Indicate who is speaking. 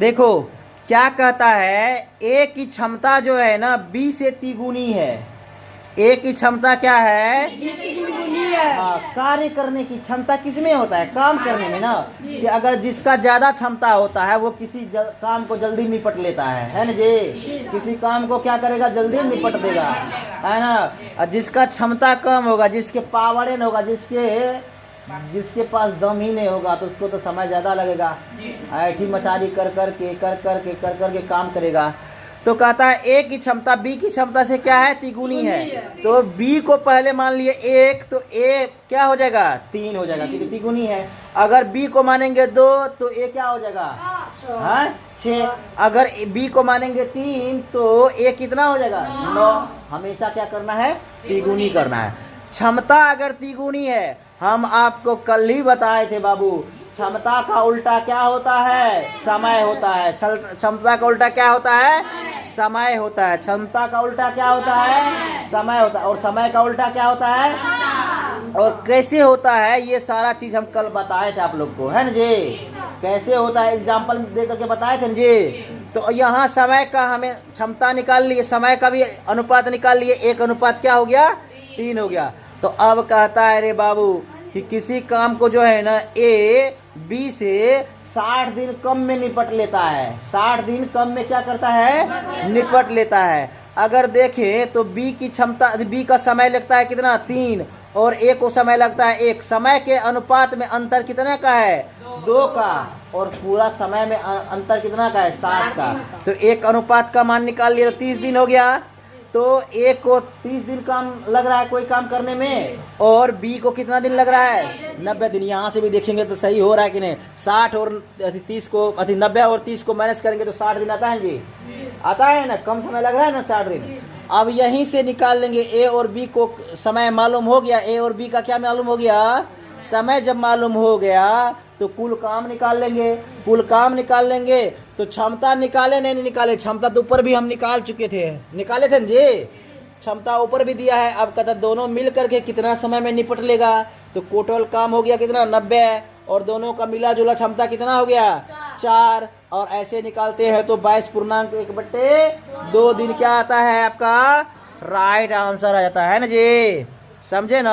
Speaker 1: देखो क्या कहता है, ए की क्षमता जो है ना बी से तिगुनी है। ए की क्षमता क्या है? हाँ, कार्य करने की क्षमता किसमें होता है? काम करने में ना। कि अगर जिसका ज्यादा क्षमता होता है वो किसी काम को जल्दी निपट लेता है ना जी। किसी काम को क्या करेगा? जल्दी निपट देगा, है ना। और जिसका क्षमता कम होगा, जिसके पावर न होगा, जिसके पास दम ही नहीं होगा तो उसको तो समय ज़्यादा लगेगा, ऐठी मचारी कर के काम करेगा। तो कहता है ए की क्षमता बी की क्षमता से क्या है? तिगुनी है। तो बी को पहले मान लिए 1, तो ए क्या हो जाएगा? 3 हो जाएगा, क्योंकि तिगुनी है। अगर बी को मानेंगे 2 तो ए क्या हो जाएगा? हाँ 6। अगर बी को मानेंगे 3 तो ए कितना हो जाएगा? 9। हमेशा क्या करना है? तिगुनी करना है। क्षमता अगर तिगुनी है, हम आपको कल ही बताए थे बाबू, क्षमता का उल्टा क्या होता है? समय होता है। क्षमता का उल्टा क्या होता है? समय होता है। क्षमता का उल्टा क्या होता है? समय होता है। और समय का उल्टा क्या होता है? और कैसे होता है ये सारा चीज हम कल बताए थे आप लोग को, है ना जी। कैसे होता है एग्जाम्पल दे करके बताए थे ना जी। तो यहाँ समय का हमें क्षमता निकाल लिए, समय का भी अनुपात निकाल लिए। 1 अनुपात क्या हो गया? 3 हो गया। तो अब कहता है रे बाबू कि किसी काम को जो है ना ए बी से 60 दिन कम में निपट लेता है। 60 दिन कम में क्या करता है? निपट लेता है। अगर देखें तो बी की क्षमता, बी का समय लगता है कितना? 3, और ए को समय लगता है 1। समय के अनुपात में अंतर कितने का है? 2 का। और पूरा समय में अंतर कितना का है? 60 का। तो 1 अनुपात का मान निकाल लिया तो 30 दिन हो गया। तो ए को 30 दिन काम लग रहा है कोई काम करने में, और बी को कितना दिन लग रहा है? 90 दिन। यहाँ से भी देखेंगे तो सही हो रहा है कि नहीं? 60 और 30 को 90 और 30 को माइनस करेंगे तो 60 दिन आता है जी। आता है ना, कम समय लग रहा है ना 60 दिन। अब यहीं से निकाल लेंगे। ए और बी को समय मालूम हो गया, ए और बी का क्या मालूम हो गया? समय जब मालूम हो गया तो कुल काम निकाल लेंगे। कुल काम निकाल लेंगे तो क्षमता निकाले नहीं निकाले? क्षमता तो ऊपर भी हम निकाल चुके थे, निकाले थे जी। क्षमता ऊपर भी दिया है। अब कहता दोनों मिल करके कितना समय में निपट लेगा? तो टोटल काम हो गया कितना? 90। और दोनों का मिला जुला क्षमता कितना हो गया? 4। और ऐसे निकालते हैं तो 22.1/2 दिन क्या आता है आपका? राइट आंसर आ जाता है ना जी। समझे ना।